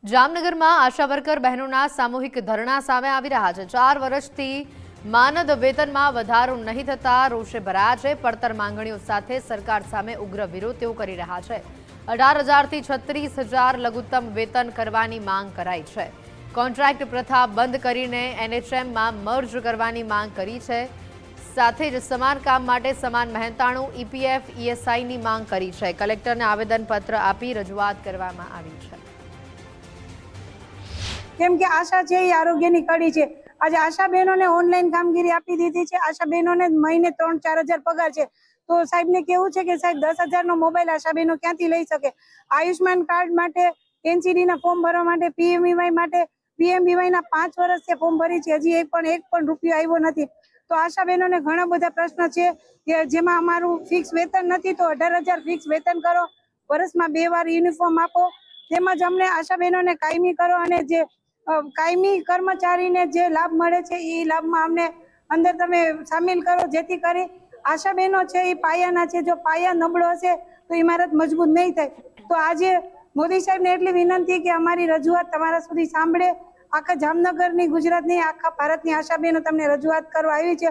જામનગરમાં આશા વર્કર બહેનોના સામૂહિક ધરણા સામે આવી રહ્યા છે। 4 વર્ષથી માનદ વેતનમાં વધારો નહીં થતા રોષે ભરાયા છે। પડતર માંગણીઓ સાથે સરકાર સામે ઉગ્ર વિરોધ તેઓ કરી રહ્યા છે। 18,000 થી 36,000 લઘુત્તમ વેતન કરવાની માંગ કરાઈ છે। કોન્ટ્રાક્ટ પ્રથા બંધ કરીને એનએચએમમાં મર્જ કરવાની માંગ કરી છે। સાથે જ સમાન કામ માટે સમાન મહેનતાણું ઈપીએફ ઈએસઆઈની માંગ કરી છે। કલેક્ટરને આવેદનપત્ર આપી રજૂઆત કરવામાં આવી છે। કેમ કે આશા છે એ આરોગ્યની કડી છે। આજે આશા બહેનોને ઓનલાઈન કામગીરી આપી દીધી છે। આશા બહેનોને મહિને 3-4 હજાર પગાર છે। તો સાહેબને કેવું છે કે સાહેબ 10,000 નો મોબાઈલ આશા બહેનો ક્યાંથી લઈ શકે? આયુષ્માન કાર્ડ માટે, એનસીડી ના ફોર્મ ભરવા માટે, પીએમવીવાય માટે, પીએમવીવાય ના 5 વર્ષથી ફોર્મ ભરી છે, હજી એક પણ રૂપિયો આવ્યો નથી। તો આશા બહેનોને ઘણા બધા પ્રશ્ન છે કે જેમાં અમારું ફિક્સ વેતન નથી, તો 18,000 ફિક્સ વેતન કરો, વર્ષમાં 2 વાર યુનિફોર્મ આપો, તેમજ અમને આશા બહેનોને કાયમી કરો અને જે કાયમી કર્મચારીને જે લાભ મળે છે એ લાભમાં અમને અંદર તમે સામેલ કરો, જેથી કરી આશા બહેનો છે એ પાયાના છે। જો પાયા નબળો હશે તો ઇમારત મજબૂત નહીં થાય। તો આજે મોદી સાહેબને એટલી વિનંતી કે અમારી રજૂઆત તમારા સુધી સાંભળે। આખા જામનગરની, ગુજરાતની, આખા ભારતની આશા બહેનો તમને રજૂઆત કરવા આવી છે।